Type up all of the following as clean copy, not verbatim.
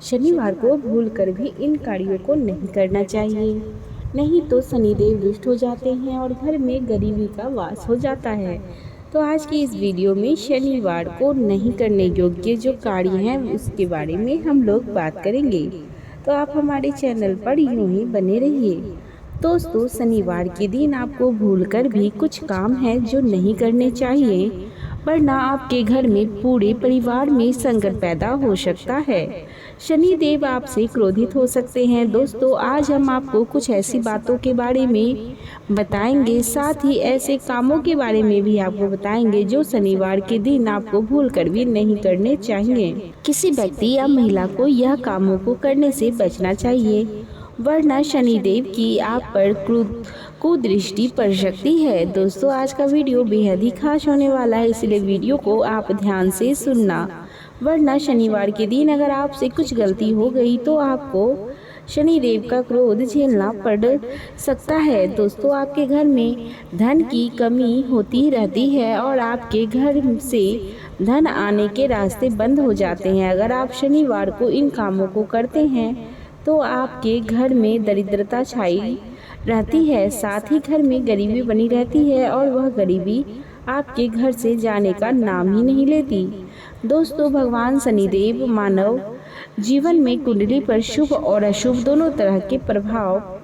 शनिवार को भूलकर भी इन कार्यों को नहीं करना चाहिए, नहीं तो शनिदेव रुष्ट हो जाते हैं और घर में गरीबी का वास हो जाता है। तो आज की इस वीडियो में शनिवार को नहीं करने योग्य जो कार्य हैं उसके बारे में हम लोग बात करेंगे। तो आप हमारे चैनल पर यूं ही बने रहिए। दोस्तों, शनिवार के दिन आपको भूलकर भी कुछ काम है जो नहीं करने चाहिए, वरना आपके घर में पूरे परिवार में संकट पैदा हो सकता है। शनिदेव आपसे क्रोधित हो सकते हैं। दोस्तों, आज हम आपको कुछ ऐसी बातों के बारे में बताएंगे, साथ ही ऐसे कामों के बारे में भी आपको बताएंगे जो शनिवार के दिन आपको भूलकर भी नहीं करने चाहिए। किसी व्यक्ति या महिला को यह कामों को करने से बचना चाहिए, वरना शनिदेव की आप पर कुदृष्टि पड़ सकती है। दोस्तों, आज का वीडियो बेहद ही खास होने वाला है, इसलिए वीडियो को आप ध्यान से सुनना, वरना शनिवार के दिन अगर आपसे कुछ गलती हो गई तो आपको शनिदेव का क्रोध झेलना पड़ सकता है। दोस्तों, आपके घर में धन की कमी होती रहती है और आपके घर से धन आने के रास्ते बंद हो जाते हैं। अगर आप शनिवार को इन कामों को करते हैं तो आपके घर में दरिद्रता छाई रहती है, साथ ही घर में गरीबी बनी रहती है और वह गरीबी आपके घर से जाने का नाम ही नहीं लेती। दोस्तों, भगवान शनिदेव मानव जीवन में कुंडली पर शुभ और अशुभ दोनों तरह के प्रभाव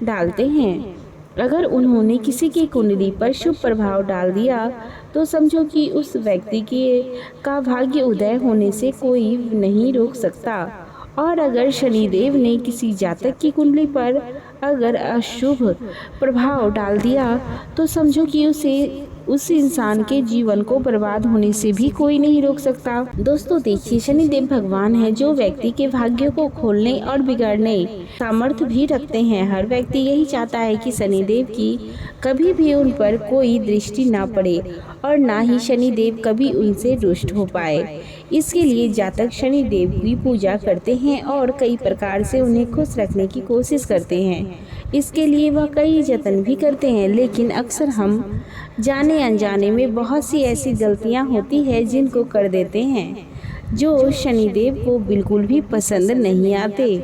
डालते हैं। अगर उन्होंने किसी की कुंडली पर शुभ प्रभाव डाल दिया तो समझो कि उस व्यक्ति का भाग्य उदय होने से कोई नहीं रोक सकता। और अगर शनिदेव ने किसी जातक की कुंडली पर अगर अशुभ प्रभाव डाल दिया तो समझो कि उस इंसान के जीवन को बर्बाद होने से भी कोई नहीं रोक सकता। दोस्तों, देखिए, शनिदेव भगवान है जो व्यक्ति के भाग्य को खोलने और बिगाड़ने सामर्थ्य भी रखते हैं। हर व्यक्ति यही चाहता है कि शनिदेव की कभी भी उन पर कोई दृष्टि ना पड़े और ना ही शनिदेव कभी उनसे रुष्ट हो पाए। इसके लिए जातक शनिदेव की पूजा करते हैं और कई प्रकार से उन्हें खुश रखने की कोशिश करते हैं। इसके लिए वह कई जतन भी करते हैं, लेकिन अक्सर हम जाने अनजाने में बहुत सी ऐसी गलतियां होती है जिनको कर देते हैं जो शनिदेव को बिल्कुल भी पसंद नहीं आते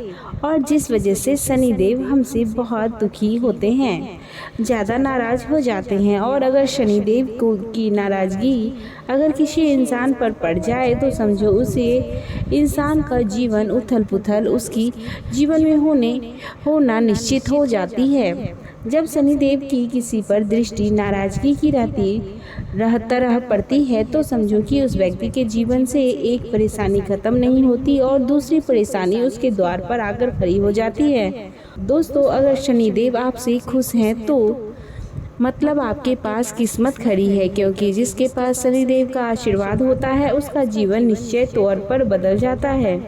और जिस वजह से शनिदेव हमसे बहुत दुखी होते हैं, ज़्यादा नाराज हो जाते हैं। और अगर शनिदेव की नाराज़गी अगर किसी इंसान पर पड़ जाए तो समझो उसे इंसान का जीवन उथल पुथल उसकी जीवन में होना निश्चित हो जाती है। जब शनिदेव की किसी पर दृष्टि नाराज़गी की तरह पड़ती है तो समझो कि उस व्यक्ति के जीवन से एक परेशानी खत्म नहीं होती और दूसरी परेशानी उसके द्वार पर आकर खड़ी हो जाती है। दोस्तों, अगर शनिदेव आपसे खुश हैं तो मतलब आपके पास किस्मत खड़ी है, क्योंकि जिसके पास शनिदेव का आशीर्वाद होता है उसका जीवन निश्चित तौर पर बदल जाता है।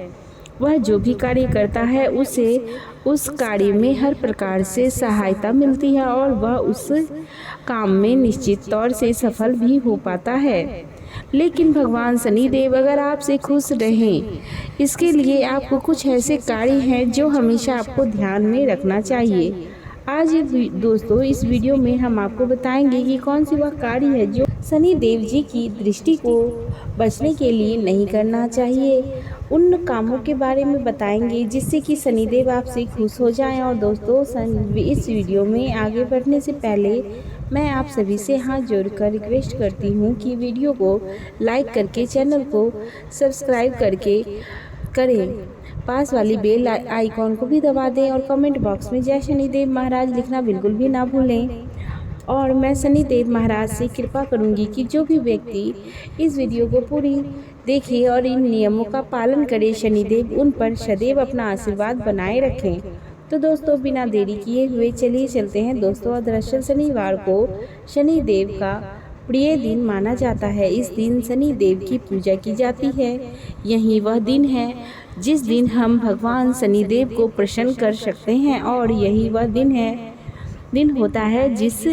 वह जो भी कार्य करता है उसे उस कार्य में हर प्रकार से सहायता मिलती है और वह उस काम में निश्चित तौर से सफल भी हो पाता है। लेकिन भगवान शनिदेव अगर आपसे खुश रहें, इसके लिए आपको कुछ ऐसे कार्य हैं जो हमेशा आपको ध्यान में रखना चाहिए। आज दोस्तों, इस वीडियो में हम आपको बताएंगे कि कौन सी वह कार्य है जो शनिदेव जी की दृष्टि को बचने के लिए नहीं करना चाहिए। उन कामों के बारे में बताएंगे जिससे कि शनिदेव आपसे खुश हो जाएं। और दोस्तों, इस वीडियो में आगे बढ़ने से पहले मैं आप सभी से हाथ जोड़कर रिक्वेस्ट करती हूँ कि वीडियो को लाइक करके चैनल को सब्सक्राइब करके करें, पास वाली बेल आइकॉन को भी दबा दें और कमेंट बॉक्स में जय शनिदेव महाराज लिखना बिल्कुल भी ना भूलें। और मैं शनिदेव महाराज से कृपा करूंगी कि जो भी व्यक्ति इस वीडियो को पूरी देखे और इन नियमों का पालन करे, शनिदेव उन पर सदैव अपना आशीर्वाद बनाए रखें। तो दोस्तों, बिना देरी किए हुए चलिए चलते हैं। दोस्तों, दरअसल शनिवार को शनिदेव का प्रिय दिन माना जाता है। इस दिन शनिदेव की पूजा की जाती है। यही वह दिन है जिस दिन हम भगवान शनिदेव को प्रसन्न कर सकते हैं और यही वह दिन होता है जिस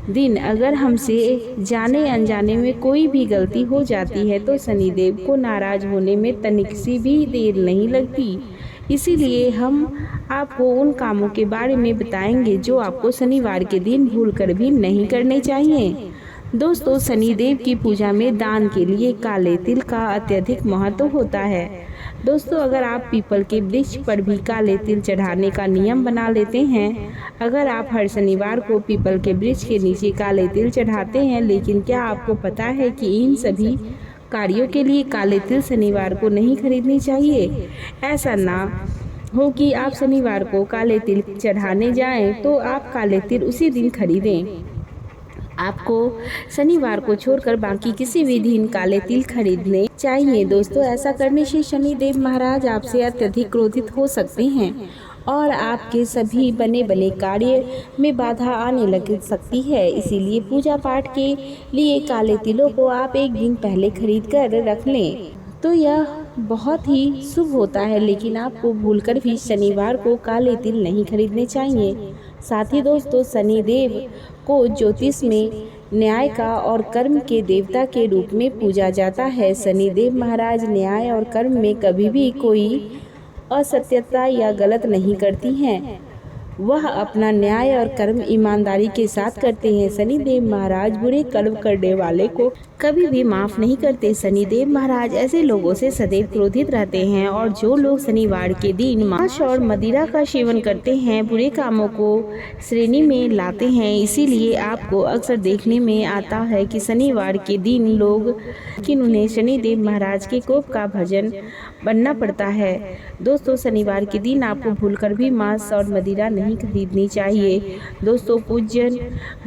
दिन अगर हमसे जाने अनजाने में कोई भी गलती हो जाती है तो शनिदेव को नाराज होने में तनिक सी भी देर नहीं लगती। इसीलिए हम आपको उन कामों के बारे में बताएंगे जो आपको शनिवार के दिन भूलकर भी नहीं करने चाहिए। दोस्तों, शनिदेव की पूजा में दान के लिए काले तिल का अत्यधिक महत्व होता है। दोस्तों, अगर आप पीपल के वृक्ष पर भी काले तिल चढ़ाने का नियम बना लेते हैं, अगर आप हर शनिवार को पीपल के वृक्ष के नीचे काले तिल चढ़ाते हैं, लेकिन क्या आपको पता है कि इन सभी कार्यों के लिए काले तिल शनिवार को नहीं खरीदनी चाहिए। ऐसा ना हो कि आप शनिवार को काले तिल चढ़ाने जाएं तो आप काले तिल उसी दिन खरीदें। आपको शनिवार को छोड़कर बाकी किसी भी दिन काले तिल खरीदने चाहिए। दोस्तों, ऐसा करने से शनिदेव महाराज आपसे अत्यधिक क्रोधित हो सकते हैं और आपके सभी बने बने कार्य में बाधा आने लग सकती है। इसीलिए पूजा पाठ के लिए काले तिलों को आप एक दिन पहले खरीद कर रख लें तो यह बहुत ही शुभ होता है। लेकिन आपको भूलकर भी शनिवार को काले तिल नहीं खरीदने चाहिए। साथ ही दोस्तों, शनिदेव को ज्योतिष में न्याय का और कर्म के देवता के रूप में पूजा जाता है। शनिदेव महाराज न्याय और कर्म में कभी भी कोई असत्यता या गलत नहीं करती हैं। वह अपना न्याय और कर्म ईमानदारी के साथ करते हैं। शनिदेव महाराज बुरे कर्म करने वाले को कभी भी माफ नहीं करते। शनिदेव महाराज ऐसे लोगों से सदैव क्रोधित रहते हैं और जो लोग शनिवार के दिन मांस और मदिरा का सेवन करते हैं बुरे कामों को श्रेणी में लाते हैं। इसीलिए आपको अक्सर देखने में आता है कि शनिवार के दिन लोग उन्हें शनिदेव महाराज के कोप का भजन बनना पड़ता है। दोस्तों, शनिवार के दिन आपको भूलकर भी मांस और मदिरा नहीं खरीदनी चाहिए। दोस्तों, पूज्यन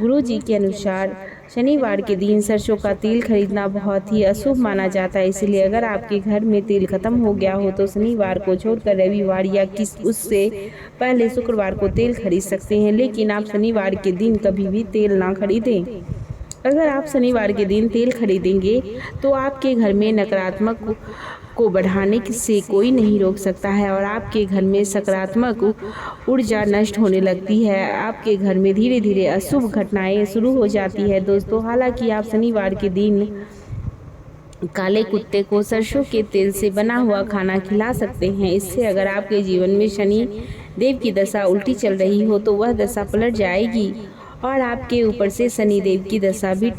गुरु जी के अनुसार शनिवार के दिन सरसों का तेल खरीदना बहुत ही अशुभ माना जाता है। इसलिए अगर आपके घर में तेल खत्म हो गया हो तो शनिवार को छोड़कर रविवार या उससे पहले शुक्रवार को तेल खरीद सकते हैं, लेकिन आप शनिवार के दिन कभी भी तेल ना खरीदें। अगर आप शनिवार के दिन तेल खरीदेंगे तो आपके घर में नकारात्मक को बढ़ाने से कोई नहीं रोक सकता है और आपके घर में सकारात्मक ऊर्जा नष्ट होने लगती है। आपके घर में धीरे धीरे अशुभ घटनाएं शुरू हो जाती है। दोस्तों, हालांकि आप शनिवार के दिन काले कुत्ते को सरसों के तेल से बना हुआ खाना खिला सकते हैं। इससे अगर आपके जीवन में शनि देव की दशा उल्टी चल रही हो तो वह दशा पलट जाएगी और आपके ऊपर से शनिदेव की दशा भी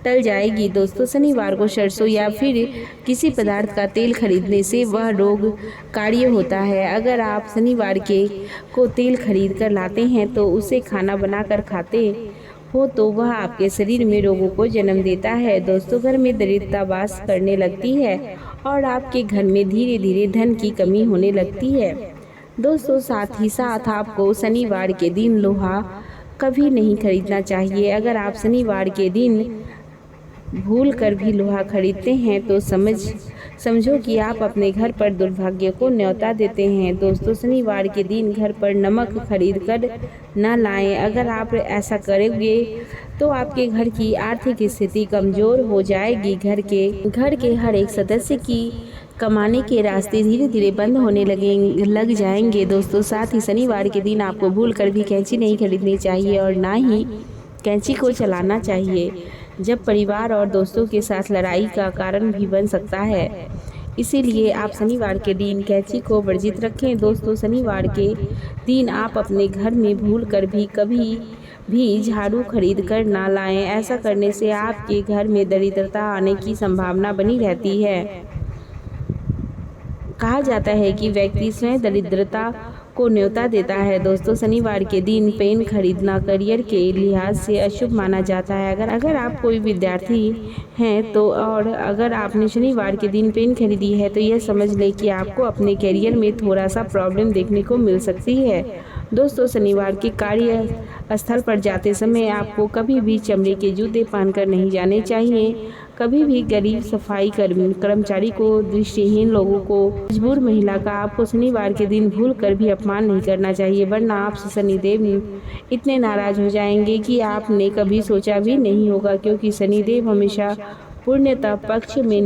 टल जाएगी। दोस्तों, शनिवार को सरसों या फिर किसी पदार्थ का तेल खरीदने से वह रोग कार्य होता है। अगर आप शनिवार को तेल खरीद कर लाते हैं तो उसे खाना बनाकर खाते हो तो वह आपके शरीर में रोगों को जन्म देता है। दोस्तों, घर में दरिद्रता वास करने लगती है और आपके घर में धीरे धीरे धन की कमी होने लगती है। दोस्तों, साथ ही साथ आपको शनिवार के दिन लोहा कभी नहीं खरीदना चाहिए। अगर आप शनिवार के दिन भूल कर भी लोहा खरीदते हैं तो समझो कि आप अपने घर पर दुर्भाग्य को न्योता देते हैं। दोस्तों, शनिवार के दिन घर पर नमक खरीद कर न लाएं। अगर आप ऐसा करेंगे तो आपके घर की आर्थिक स्थिति कमजोर हो जाएगी। घर के हर एक सदस्य की कमाने के रास्ते धीरे धीरे बंद होने लग जाएंगे। दोस्तों, साथ ही शनिवार के दिन आपको भूल कर भी कैंची नहीं खरीदनी चाहिए और ना ही कैंची को चलाना चाहिए, जब परिवार और दोस्तों के साथ लड़ाई का कारण भी बन सकता है। इसीलिए आप शनिवार के दिन कैंची को वर्जित रखें। दोस्तों, शनिवार के दिन आप अपने घर में भूल कर भी कभी भी झाड़ू खरीद कर ना लाएं। ऐसा करने से आपके घर में दरिद्रता आने की संभावना बनी रहती है। कहा जाता है कि व्यक्ति स्वयं दरिद्रता को न्योता देता है। दोस्तों, शनिवार के दिन पेन खरीदना करियर के लिहाज से अशुभ माना जाता है। अगर आप कोई विद्यार्थी हैं तो और अगर आपने शनिवार के दिन पेन खरीदी है तो यह समझ लें कि आपको अपने करियर में थोड़ा सा प्रॉब्लम देखने को मिल सकती है। दोस्तों, शनिवार के कार्य स्थल पर जाते समय आपको कभी भी चमड़े के जूते पहनकर नहीं जाने चाहिए। कभी भी गरीब सफाई कर्मचारी को, दृष्टिहीन लोगों को, मजबूर महिला का आपको शनिवार के दिन भूल कर भी अपमान नहीं करना चाहिए, वरना आपसे शनिदेव इतने नाराज हो जाएंगे कि आपने कभी सोचा भी नहीं होगा। क्योंकि शनिदेव हमेशा पूर्णतः पक्ष में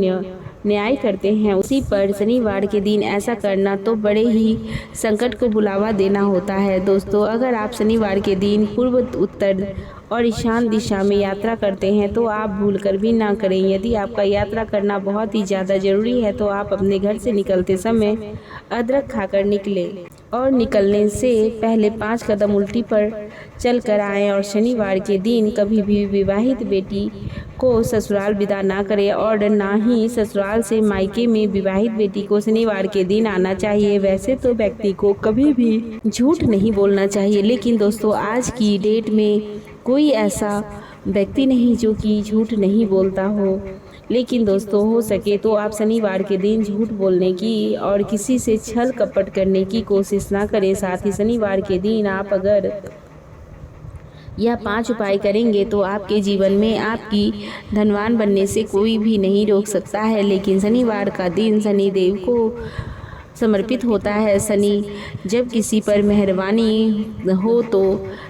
न्याय करते हैं। उसी पर शनिवार के दिन ऐसा करना तो बड़े ही संकट को बुलावा देना होता है। दोस्तों, अगर आप शनिवार के दिन पूर्व, उत्तर और ईशान दिशा में यात्रा करते हैं तो आप भूलकर भी ना करें। यदि आपका यात्रा करना बहुत ही ज़्यादा जरूरी है तो आप अपने घर से निकलते समय अदरक खाकर निकलें। और निकलने से पहले 5 कदम उल्टी पर चल कर आएँ और शनिवार के दिन कभी भी विवाहित बेटी को ससुराल विदा ना करें और ना ही ससुराल से मायके में विवाहित बेटी को शनिवार के दिन आना चाहिए। वैसे तो व्यक्ति को कभी भी झूठ नहीं बोलना चाहिए, लेकिन दोस्तों आज की डेट में कोई ऐसा व्यक्ति नहीं जो कि झूठ नहीं बोलता हो। लेकिन दोस्तों हो सके तो आप शनिवार के दिन झूठ बोलने की और किसी से छल कपट करने की कोशिश ना करें। साथ ही शनिवार के दिन आप अगर यह 5 उपाय करेंगे तो आपके जीवन में आपकी धनवान बनने से कोई भी नहीं रोक सकता है। लेकिन शनिवार का दिन शनिदेव को समर्पित होता है। शनि जब किसी पर मेहरबानी हो तो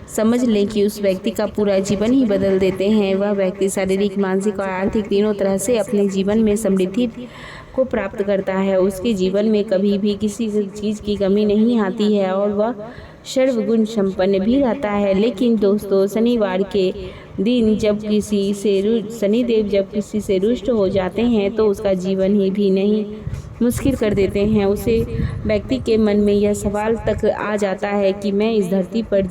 समझ लें कि उस व्यक्ति का पूरा जीवन ही बदल देते हैं। वह व्यक्ति शारीरिक, मानसिक और आर्थिक तीनों तरह से अपने जीवन में समृद्धि को प्राप्त करता है। उसके जीवन में कभी भी किसी चीज़ की कमी नहीं आती है और वह सर्वगुण संपन्न भी रहता है। लेकिन दोस्तों शनिवार के दिन जब शनिदेव जब किसी से रुष्ट हो जाते हैं तो उसका जीवन ही भी नहीं मुश्किल कर देते हैं। उसे व्यक्ति के मन में यह सवाल तक आ जाता है कि मैं इस धरती पर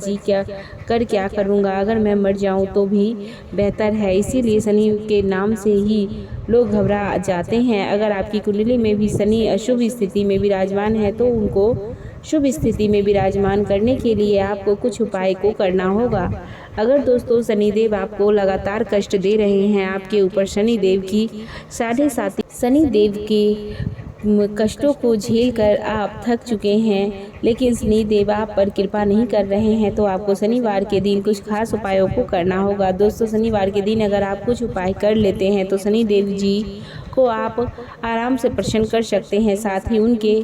क्या करूँगा, अगर मैं मर जाऊँ तो भी बेहतर है। इसीलिए शनि के नाम से ही लोग घबरा जाते हैं। अगर आपकी कुंडली में भी शनि अशुभ स्थिति में विराजमान है तो उनको शुभ स्थिति में विराजमान करने के लिए आपको कुछ उपाय को करना होगा। अगर दोस्तों शनिदेव आपको लगातार कष्ट दे रहे हैं, आपके ऊपर शनिदेव की 7.5 शनिदेव के कष्टों को झेल कर आप थक चुके हैं, लेकिन शनिदेव आप पर कृपा नहीं कर रहे हैं, तो आपको शनिवार के दिन कुछ खास उपायों को करना होगा। दोस्तों शनिवार के दिन अगर आप कुछ उपाय कर लेते हैं तो शनिदेव जी को आप आराम से प्रसन्न कर सकते हैं। साथ ही उनके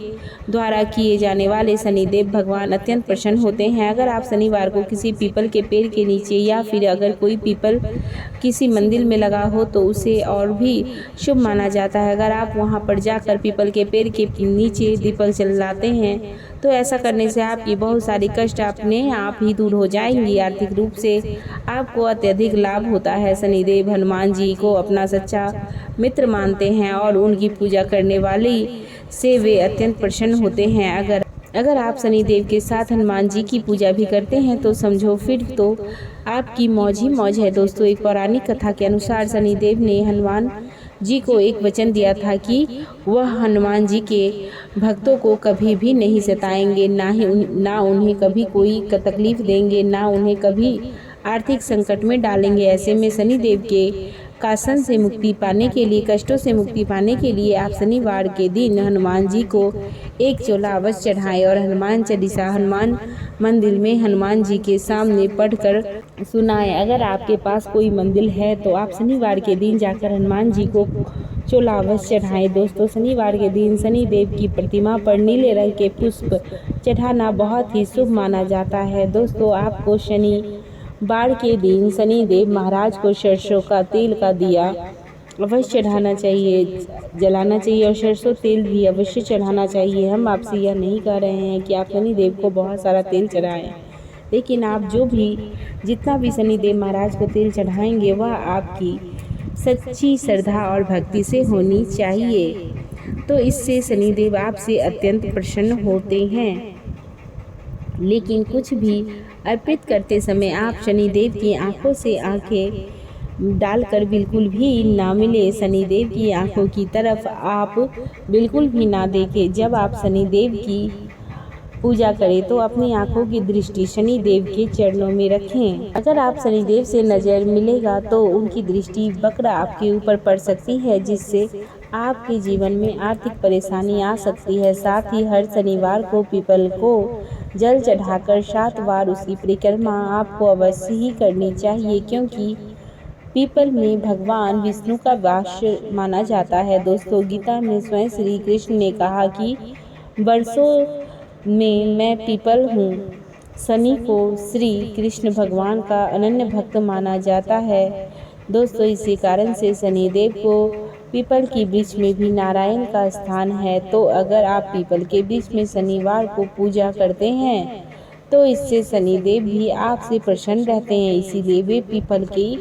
द्वारा किए जाने वाले शनिदेव भगवान अत्यंत प्रसन्न होते हैं। अगर आप शनिवार को किसी पीपल के पेड़ के नीचे या फिर अगर कोई पीपल किसी मंदिर में लगा हो तो उसे और भी शुभ माना जाता है। अगर आप वहां पर जाकर पीपल के पेड़ के नीचे दीपक जलाते हैं तो ऐसा करने से आपकी बहुत सारी कष्ट अपने आप ही दूर हो जाएंगी। आर्थिक रूप से आपको अत्यधिक लाभ होता है। शनिदेव हनुमान जी को अपना सच्चा मित्र मानते हैं और उनकी पूजा करने वाले से वे अत्यंत प्रसन्न होते हैं। अगर आप शनिदेव के साथ हनुमान जी की पूजा भी करते हैं तो समझो फिर तो आपकी मौज ही मौज है। दोस्तों एक पौराणिक कथा के अनुसार शनिदेव ने हनुमान जी को एक वचन दिया था कि वह हनुमान जी के भक्तों को कभी भी नहीं सताएंगे, ना उन्हें कभी कोई तकलीफ देंगे, ना उन्हें कभी आर्थिक संकट में डालेंगे। ऐसे में शनिदेव के कासन से मुक्ति पाने के लिए, कष्टों से मुक्ति पाने के लिए आप शनिवार के दिन हनुमान जी को एक चोला अवश्य चढ़ाएं और हनुमान चालीसा हनुमान मंदिर में हनुमान जी के सामने पढ़कर सुनाएं। अगर आपके पास कोई मंदिर है तो आप शनिवार के दिन जाकर हनुमान जी को चोला अवश्य चढ़ाएं। दोस्तों शनिवार के दिन शनिदेव की प्रतिमा पर नीले रंग के पुष्प चढ़ाना बहुत ही शुभ माना जाता है। दोस्तों आपको शनिवार के दिन शनिदेव महाराज को सरसों का तेल का दिया अवश्य चढ़ाना चाहिए, जलाना चाहिए और सरसों तेल भी अवश्य चढ़ाना चाहिए। हम आपसे यह नहीं कह रहे हैं कि आप शनिदेव को बहुत सारा तेल चढ़ाएं, लेकिन आप जितना भी शनिदेव महाराज को तेल चढ़ाएंगे वह आपकी सच्ची श्रद्धा और भक्ति से होनी चाहिए, तो इससे शनिदेव आपसे अत्यंत प्रसन्न होते हैं। लेकिन कुछ भी अर्पित करते समय आप शनिदेव की आंखों से आंखें डालकर बिल्कुल भी ना मिले, शनिदेव की आंखों की तरफ आप बिल्कुल भी ना देखें। जब आप शनिदेव की पूजा करें तो अपनी आंखों की दृष्टि शनिदेव के चरणों में रखें। अगर आप शनिदेव से नज़र मिलेगा तो उनकी दृष्टि वक्र आपके ऊपर पड़ सकती है, जिससे आपके जीवन में आर्थिक परेशानी आ सकती है। साथ ही हर शनिवार को पीपल को जल चढ़ाकर 7 बार उसकी परिक्रमा आपको अवश्य ही करनी चाहिए, क्योंकि पीपल में भगवान विष्णु का वास माना जाता है। दोस्तों गीता में स्वयं श्री कृष्ण ने कहा कि वर्षों में मैं पीपल हूँ। शनि को श्री कृष्ण भगवान का अनन्य भक्त माना जाता है। दोस्तों इसी कारण से शनिदेव को पीपल की वृक्ष में भी नारायण का स्थान है। तो अगर आप पीपल के वृक्ष में शनिवार को पूजा करते हैं तो इससे शनिदेव भी आपसे प्रसन्न रहते हैं, इसीलिए वे पीपल की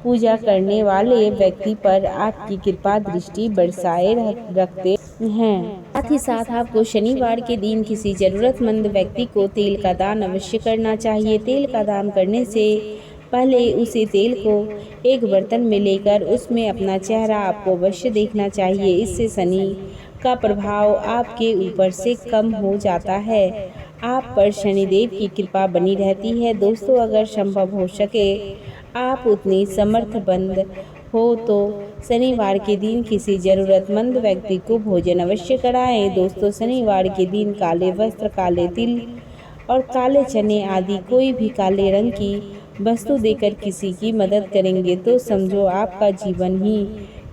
पूजा करने वाले व्यक्ति पर आपकी कृपा दृष्टि बरसाए रखते हैं। साथ ही साथ आपको शनिवार के दिन किसी ज़रूरतमंद व्यक्ति को तेल का दान अवश्य करना चाहिए। तेल का दान करने से पहले उसी तेल को एक बर्तन में लेकर उसमें अपना चेहरा आपको अवश्य देखना चाहिए। इससे शनि का प्रभाव आपके ऊपर से कम हो जाता है। आप पर शनिदेव की कृपा बनी रहती है। दोस्तों, अगर संभव हो सके आप उतनी समर्थबंद हो तो शनिवार के दिन किसी ज़रूरतमंद व्यक्ति को भोजन अवश्य कराएं। दोस्तों, शनिवार के दिन काले वस्त्र, काले तिल और काले चने आदि कोई भी काले रंग की वस्तु देकर किसी की मदद करेंगे तो समझो आपका जीवन ही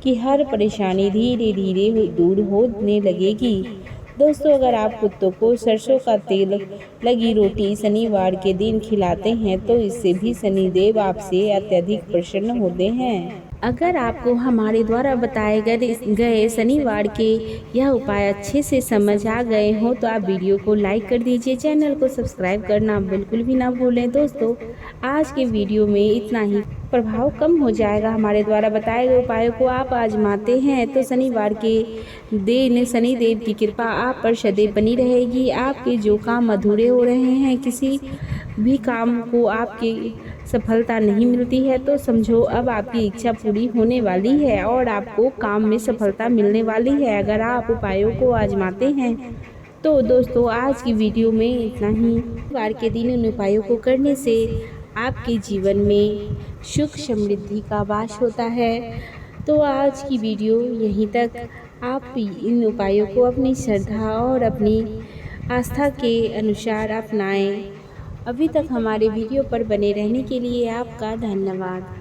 की हर परेशानी धीरे धीरे दूर होने लगेगी। दोस्तों, अगर आप कुत्तों को सरसों का तेल लगी रोटी शनिवार के दिन खिलाते हैं तो इससे भी शनिदेव आपसे अत्यधिक प्रसन्न होते हैं। अगर आपको हमारे द्वारा बताए गए शनिवार के यह उपाय अच्छे से समझ आ गए हो तो आप वीडियो को लाइक कर दीजिए, चैनल को सब्सक्राइब करना बिल्कुल भी ना भूलें। दोस्तों, आज के वीडियो में इतना ही। प्रभाव कम हो जाएगा हमारे द्वारा बताए गए उपायों को आप आजमाते हैं तो शनिवार के दिन शनिदेव की कृपा आप पर सदैव बनी रहेगी। आपके जो काम अधूरे हो रहे हैं, किसी भी काम को आपकी सफलता नहीं मिलती है तो समझो अब आपकी इच्छा पूरी होने वाली है और आपको काम में सफलता मिलने वाली है अगर आप उपायों को आजमाते हैं। तो दोस्तों, आज की वीडियो में इतना ही। शनिवार के दिन इन उपायों को करने से आपके जीवन में सुख समृद्धि का वास होता है। तो आज की वीडियो यहीं तक। आप इन उपायों को अपनी श्रद्धा और अपनी आस्था के अनुसार अपनाएं। अभी तक हमारे वीडियो पर बने रहने के लिए आपका धन्यवाद।